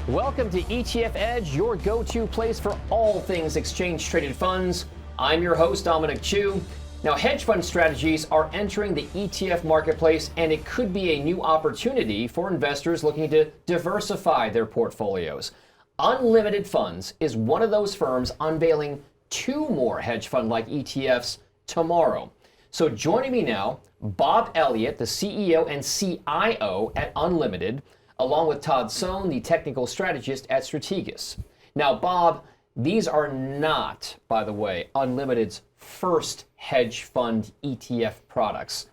Welcome to ETF Edge, your go-to place for all things exchange-traded funds. I'm your host, Dominic Chu. Now, hedge fund strategies are entering the ETF marketplace, and it could be a new opportunity for investors looking to diversify their portfolios. Unlimited Funds is one of those firms unveiling 2 more hedge fund-like ETFs tomorrow. So joining me now, Bob Elliott, the CEO and CIO at Unlimited, along with Todd Sohn, the technical strategist at Strategas. Now, Bob, these are not, by the way, Unlimited's first hedge fund ETF products.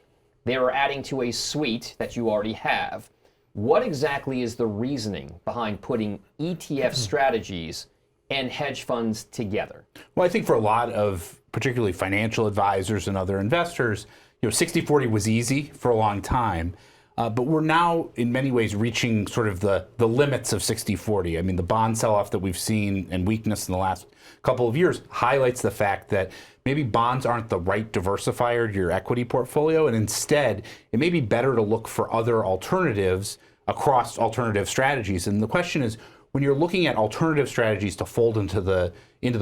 They are adding to a suite that you already have. What exactly is the reasoning behind putting ETF strategies and hedge funds together? Well, I think for a lot of particularly financial advisors and other investors, 60-40 was easy for a long time. But we're now, in many ways, reaching sort of the limits of 60-40. I mean, the bond sell-off that we've seen and weakness in the last couple of years highlights the fact that maybe bonds aren't the right diversifier to your equity portfolio, and instead, it may be better to look for other alternatives across alternative strategies. And the question is, when you're looking at alternative strategies to fold into the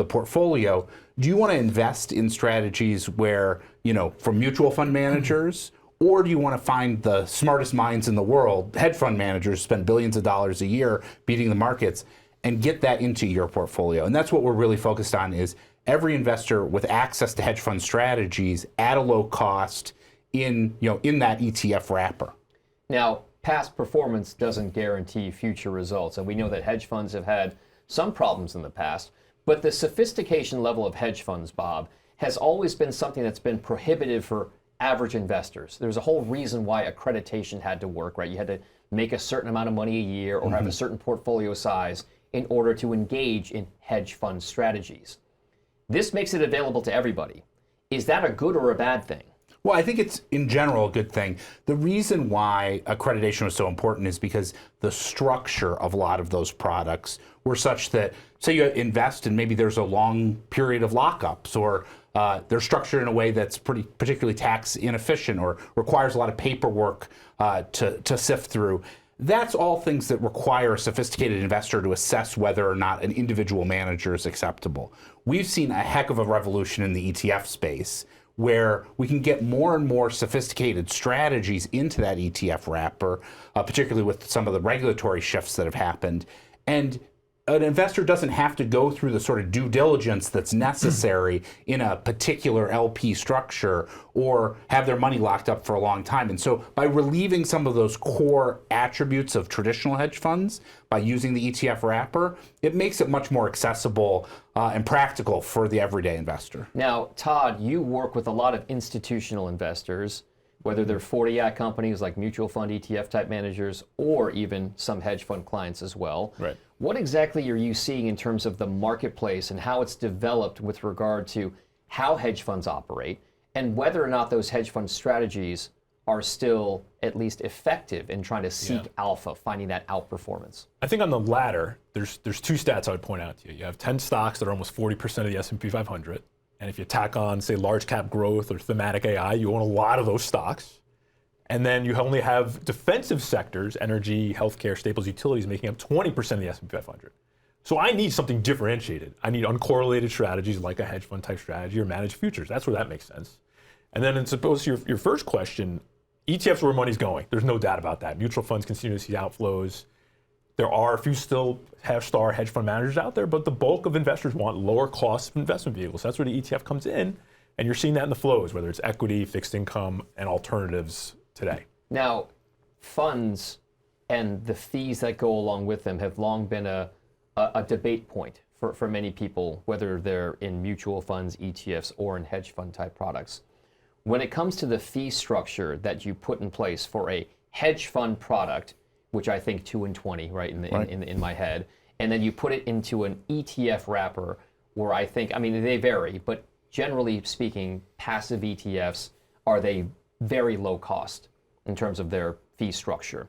portfolio, do you want to invest in strategies where, from mutual fund managers, or do you want to find the smartest minds in the world, hedge fund managers spend billions of dollars a year beating the markets, and get that into your portfolio? And that's what we're really focused on, is every investor with access to hedge fund strategies at a low cost in that ETF wrapper. Now, past performance doesn't guarantee future results, and we know that hedge funds have had some problems in the past, but the sophistication level of hedge funds, Bob, has always been something that's been prohibitive for average investors. There's a whole reason why accreditation had to work, right? You had to make a certain amount of money a year or have a certain portfolio size in order to engage in hedge fund strategies. This makes it available to everybody. Is that a good or a bad thing? Well, I think it's, in general, a good thing. The reason why accreditation was so important is because the structure of a lot of those products were such that, say you invest and maybe there's a long period of lockups, or they're structured in a way that's particularly tax inefficient or requires a lot of paperwork to sift through. That's all things that require a sophisticated investor to assess whether or not an individual manager is acceptable. We've seen a heck of a revolution in the ETF space, where we can get more and more sophisticated strategies into that ETF wrapper, particularly with some of the regulatory shifts that have happened. And an investor doesn't have to go through the sort of due diligence that's necessary in a particular LP structure or have their money locked up for a long time. And so by relieving some of those core attributes of traditional hedge funds, by using the ETF wrapper, it makes it much more accessible and practical for the everyday investor. Now, Todd, you work with a lot of institutional investors, whether they're 40 Act companies like mutual fund ETF type managers, or even some hedge fund clients as well. Right. What exactly are you seeing in terms of the marketplace and how it's developed with regard to how hedge funds operate, and whether or not those hedge fund strategies are still at least effective in trying to seek alpha, finding that outperformance? I think on the latter, there's 2 stats I would point out to you. You have 10 stocks that are almost 40% of the S&P 500. And if you tack on, say, large cap growth or thematic AI, you own a lot of those stocks. And then you only have defensive sectors, energy, healthcare, staples, utilities, making up 20% of the S&P 500. So I need something differentiated. I need uncorrelated strategies like a hedge fund type strategy or managed futures. That's where that makes sense. And then in suppose your first question, ETFs are where money's going. There's no doubt about that. Mutual funds continue to see outflows. There are a few still star hedge fund managers out there, but the bulk of investors want lower cost investment vehicles. That's where the ETF comes in, and you're seeing that in the flows, whether it's equity, fixed income, and alternatives today. Now, funds and the fees that go along with them have long been a debate point for many people, whether they're in mutual funds, ETFs, or in hedge fund type products. When it comes to the fee structure that you put in place for a hedge fund product, which I think 2 and 20, right, in my head, and then you put it into an ETF wrapper, where I think, they vary, but generally speaking, passive ETFs, are they very low cost in terms of their fee structure?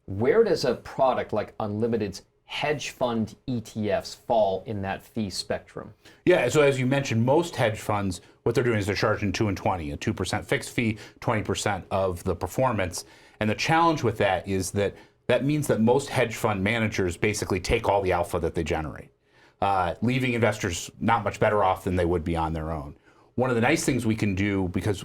Where does a product like Unlimited's hedge fund ETFs fall in that fee spectrum? Yeah, so as you mentioned, most hedge funds, what they're doing is they're charging 2 and 20, a 2% fixed fee, 20% of the performance. And the challenge with that is that that means that most hedge fund managers basically take all the alpha that they generate, leaving investors not much better off than they would be on their own. One of the nice things we can do, because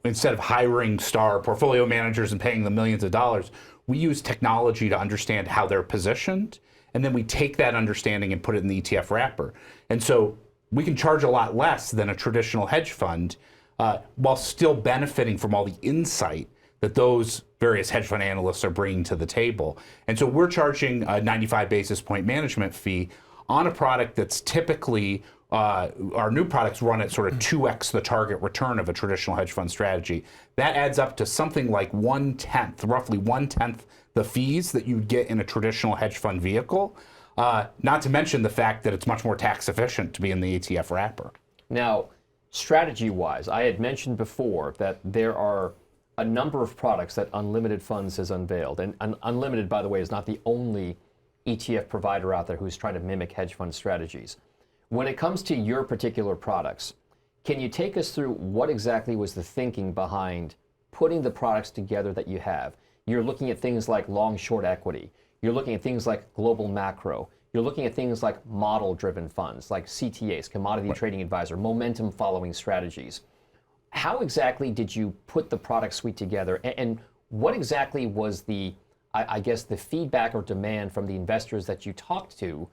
instead of hiring star portfolio managers and paying them millions of dollars, we use technology to understand how they're positioned, and then we take that understanding and put it in the ETF wrapper. And so we can charge a lot less than a traditional hedge fund while still benefiting from all the insight that those various hedge fund analysts are bringing to the table. And so we're charging a 95 basis point management fee on a product that's typically, our new products run at sort of 2x the target return of a traditional hedge fund strategy. That adds up to something like roughly one-tenth the fees that you'd get in a traditional hedge fund vehicle, not to mention the fact that it's much more tax efficient to be in the ETF wrapper. Now, strategy-wise, I had mentioned before that there are a number of products that Unlimited Funds has unveiled. And Unlimited, by the way, is not the only ETF provider out there who's trying to mimic hedge fund strategies. When it comes to your particular products, can you take us through what exactly was the thinking behind putting the products together that you have? You're looking at things like long-short equity. You're looking at things like global macro. You're looking at things like model-driven funds, like CTAs, commodity trading advisor, momentum-following strategies. How exactly did you put the product suite together, and what exactly was the, I guess, the feedback or demand from the investors that you talked to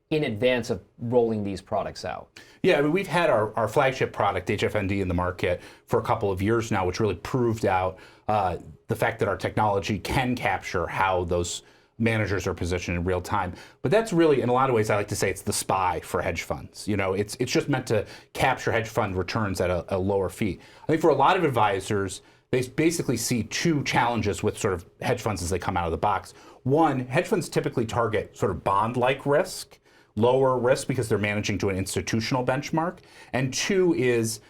in advance of rolling these products out? Yeah, I mean, we've had our flagship product, HFND, in the market for a couple of years now, which really proved out the fact that our technology can capture how those managers are positioned in real time. But that's really, in a lot of ways, I like to say it's the SPY for hedge funds. You know, it's just meant to capture hedge fund returns at a lower fee. I think for a lot of advisors, they basically see two challenges with sort of hedge funds as they come out of the box. One, hedge funds typically target sort of bond-like risk, lower risk because they're managing to an institutional benchmark. And two is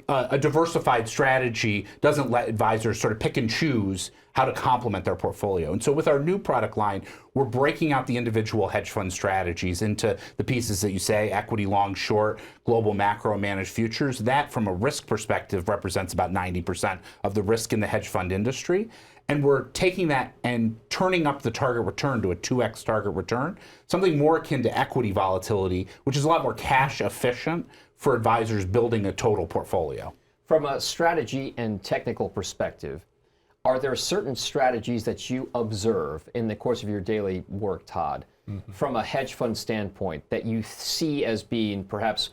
a diversified strategy doesn't let advisors sort of pick and choose how to complement their portfolio. And so with our new product line, we're breaking out the individual hedge fund strategies into the pieces that you say, equity, long, short, global macro, managed futures. That, from a risk perspective, represents about 90% of the risk in the hedge fund industry. And we're taking that and turning up the target return to a 2x target return, something more akin to equity volatility, which is a lot more cash efficient for advisors building a total portfolio. From a strategy and technical perspective, are there certain strategies that you observe in the course of your daily work, Todd, from a hedge fund standpoint, that you see as being perhaps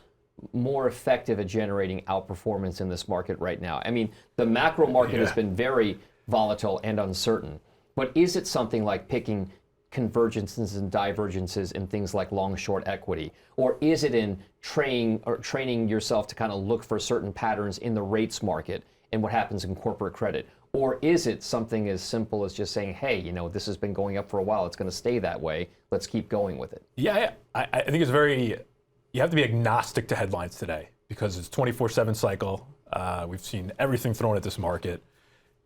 more effective at generating outperformance in this market right now? I mean, the macro market has been very volatile and uncertain, but is it something like picking convergences and divergences in things like long-short equity? Or is it in training yourself to kind of look for certain patterns in the rates market and what happens in corporate credit? Or is it something as simple as just saying, hey, you know, this has been going up for a while, it's going to stay that way, let's keep going with it? Yeah, I think it's very, you have to be agnostic to headlines today because it's 24/7 cycle. We've seen everything thrown at this market.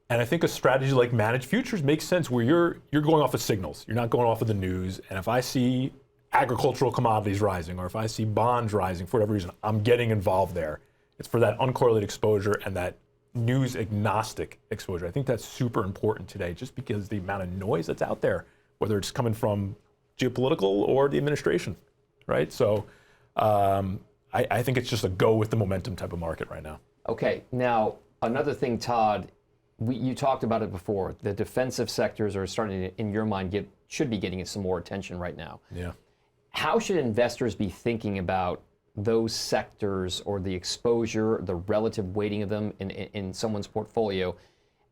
And I think a strategy like managed futures makes sense where you're going off of signals. You're not going off of the news. And if I see agricultural commodities rising, or if I see bonds rising for whatever reason, I'm getting involved there. It's for that uncorrelated exposure and that news agnostic exposure. I think that's super important today just because the amount of noise that's out there, whether it's coming from geopolitical or the administration, right? So I think it's just a go with the momentum type of market right now. Okay, now another thing, Todd, you talked about it before. The defensive sectors are starting to, in your mind, should be getting some more attention right now. Yeah. How should investors be thinking about those sectors or the exposure, the relative weighting of them in someone's portfolio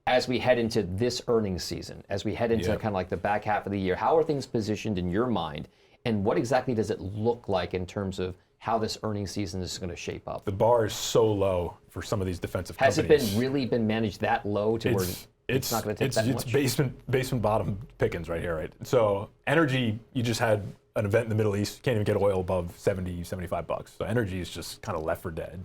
as we head into this earnings season, as we head into kind of like the back half of the year? How are things positioned in your mind, and what exactly does it look like in terms of how this earnings season is going to shape up? The bar is so low for some of these defensive companies. Has it really been managed that low to where it's not going to take that much? It's basement bottom pickings right here, right? So energy, you just had an event in the Middle East, you can't even get oil above 70, 75 bucks. So energy is just kind of left for dead.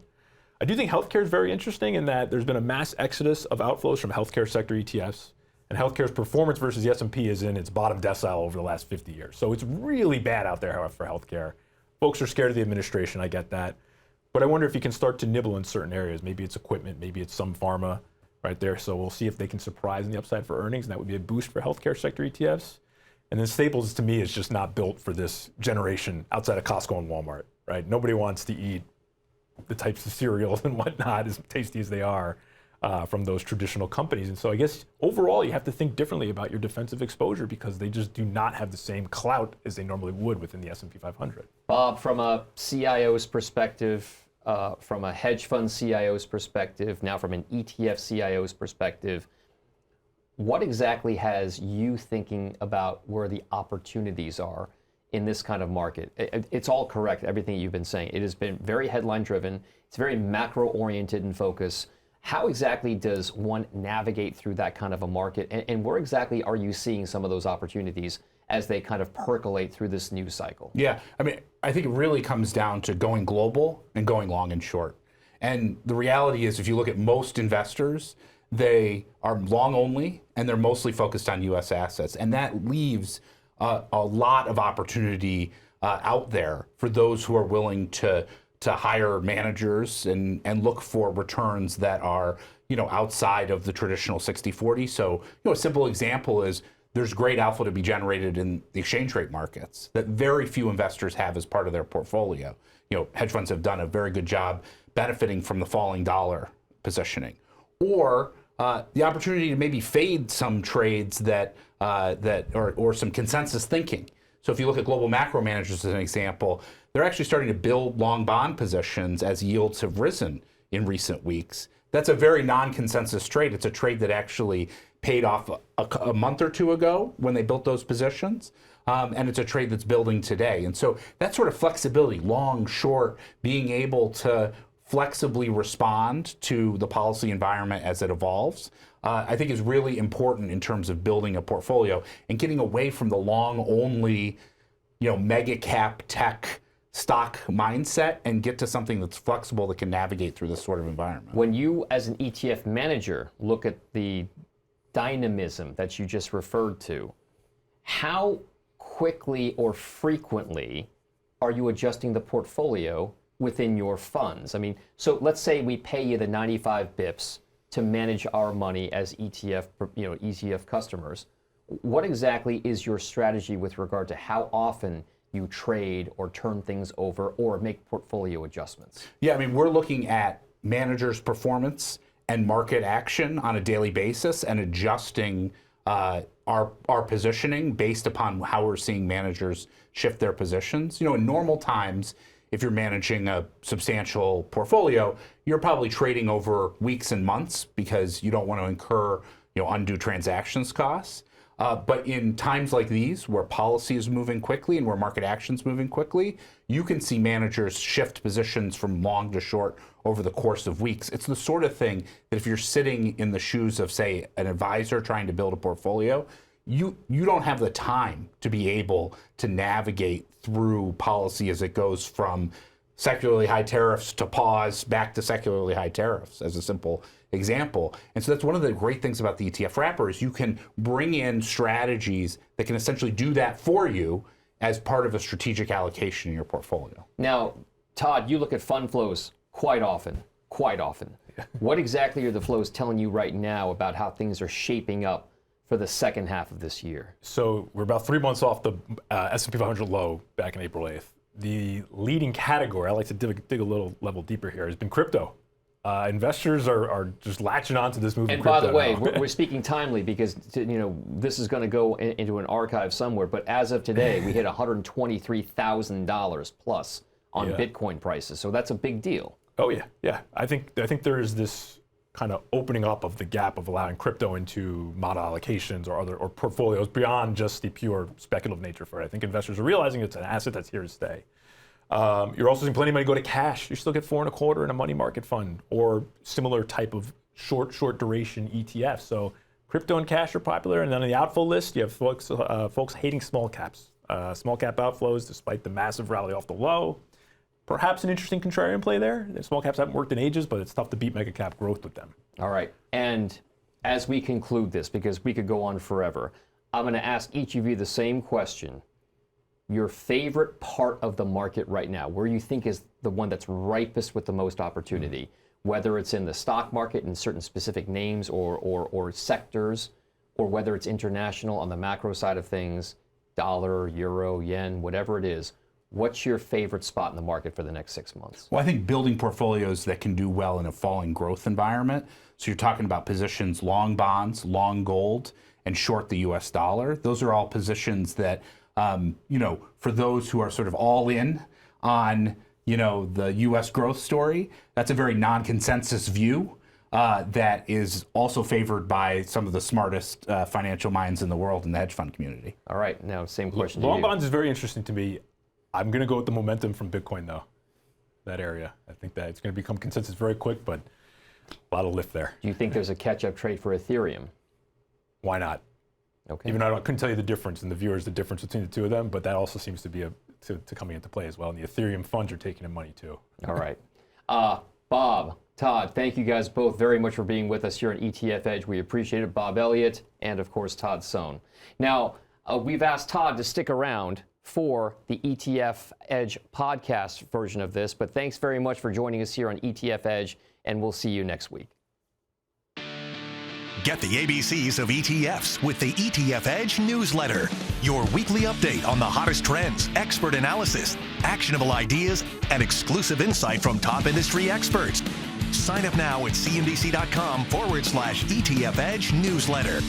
I do think healthcare is very interesting in that there's been a mass exodus of outflows from healthcare sector ETFs, and healthcare's performance versus the S&P is in its bottom decile over the last 50 years. So it's really bad out there, however, for healthcare. Folks are scared of the administration, I get that. But I wonder if you can start to nibble in certain areas. Maybe it's equipment, maybe it's some pharma, right there. So we'll see if they can surprise on the upside for earnings, and that would be a boost for healthcare sector ETFs. And then staples, to me, is just not built for this generation outside of Costco and Walmart, right? Nobody wants to eat the types of cereals and whatnot, as tasty as they are, from those traditional companies. And so I guess overall, you have to think differently about your defensive exposure because they just do not have the same clout as they normally would within the S&P 500. Bob, from a CIO's perspective, from a hedge fund CIO's perspective, now from an ETF CIO's perspective, what exactly has you thinking about where the opportunities are in this kind of market? It's all correct, everything you've been saying. It has been very headline driven. It's very macro oriented in focus. How exactly does one navigate through that kind of a market? And where exactly are you seeing some of those opportunities as they kind of percolate through this news cycle? Yeah, I mean, I think it really comes down to going global and going long and short. And the reality is, if you look at most investors, they are long only, and they're mostly focused on U.S. assets. And that leaves a lot of opportunity out there for those who are willing to hire managers and look for returns that are, outside of the traditional 60-40. So, a simple example is there's great alpha to be generated in the exchange rate markets that very few investors have as part of their portfolio. Hedge funds have done a very good job benefiting from the falling dollar positioning. Or the opportunity to maybe fade some trades or some consensus thinking. So if you look at global macro managers as an example, they're actually starting to build long bond positions as yields have risen in recent weeks. That's a very non-consensus trade. It's a trade that actually paid off a month or two ago when they built those positions. And it's a trade that's building today. And so that sort of flexibility, long, short, being able to flexibly respond to the policy environment as it evolves, I think is really important in terms of building a portfolio and getting away from the long-only, mega cap tech stock mindset and get to something that's flexible that can navigate through this sort of environment. When you, as an ETF manager, look at the dynamism that you just referred to, how quickly or frequently are you adjusting the portfolio within your funds? I mean, so let's say we pay you the 95 bips to manage our money as ETF customers. What exactly is your strategy with regard to how often you trade or turn things over or make portfolio adjustments? Yeah, I mean, we're looking at managers' performance and market action on a daily basis and adjusting our positioning based upon how we're seeing managers shift their positions. In normal times, if you're managing a substantial portfolio, you're probably trading over weeks and months because you don't want to incur undue transactions costs. But in times like these, where policy is moving quickly and where market action is moving quickly, you can see managers shift positions from long to short over the course of weeks. It's the sort of thing that if you're sitting in the shoes of, say, an advisor trying to build a portfolio, you don't have the time to be able to navigate through policy as it goes from secularly high tariffs to pause back to secularly high tariffs, as a simple example. And so that's one of the great things about the ETF wrapper is you can bring in strategies that can essentially do that for you as part of a strategic allocation in your portfolio. Now, Todd, you look at fund flows quite often. What exactly are the flows telling you right now about how things are shaping up for the second half of this year? So we're about 3 months off the S&P 500 low back in April 8th. The leading category, I like to dig a little level deeper here, has been crypto. Investors are just latching onto this move. And by the way, we're speaking timely because this is going to go into an archive somewhere. But as of today, we hit $123,000 plus on Bitcoin prices. So that's a big deal. Oh yeah. I think there is this kind of opening up of the gap of allowing crypto into model allocations or portfolios beyond just the pure speculative nature for it. I think investors are realizing it's an asset that's here to stay. You're also seeing plenty of money go to cash. You still get 4.25% in a money market fund or similar type of short duration ETF. So crypto and cash are popular. And then on the outflow list, you have folks hating small caps. Small cap outflows despite the massive rally off the low. Perhaps an interesting contrarian play there. The small caps haven't worked in ages, but it's tough to beat mega cap growth with them. All right. And as we conclude this, because we could go on forever, I'm going to ask each of you the same question. Your favorite part of the market right now, where you think is the one that's ripest with the most opportunity, whether it's in the stock market in certain specific names or sectors, or whether it's international on the macro side of things, dollar, euro, yen, whatever it is, what's your favorite spot in the market for the next 6 months? Well, I think building portfolios that can do well in a falling growth environment. So you're talking about positions long bonds, long gold, and short the US dollar. Those are all positions that, for those who are sort of all in on, the US growth story, that's a very non-consensus view that is also favored by some of the smartest financial minds in the world in the hedge fund community. All right, now same question to you. Long bonds is very interesting to me. I'm going to go with the momentum from Bitcoin, though, that area. I think that it's going to become consensus very quick, but a lot of lift there. Do you think there's a catch-up trade for Ethereum? Why not? Okay. Even though I couldn't tell you the difference, and the viewers, the difference between the two of them, but that also seems to be to coming into play as well. And the Ethereum funds are taking in money, too. All right. Bob, Todd, thank you guys both very much for being with us here on ETF Edge. We appreciate it. Bob Elliott and, of course, Todd Sohn. Now, we've asked Todd to stick around for the ETF Edge podcast version of this, but thanks very much for joining us here on ETF Edge, and we'll see you next week. Get the ABCs of ETFs with the ETF Edge newsletter. Your weekly update on the hottest trends, expert analysis, actionable ideas, and exclusive insight from top industry experts. Sign up now at cnbc.com/ETF Edge newsletter.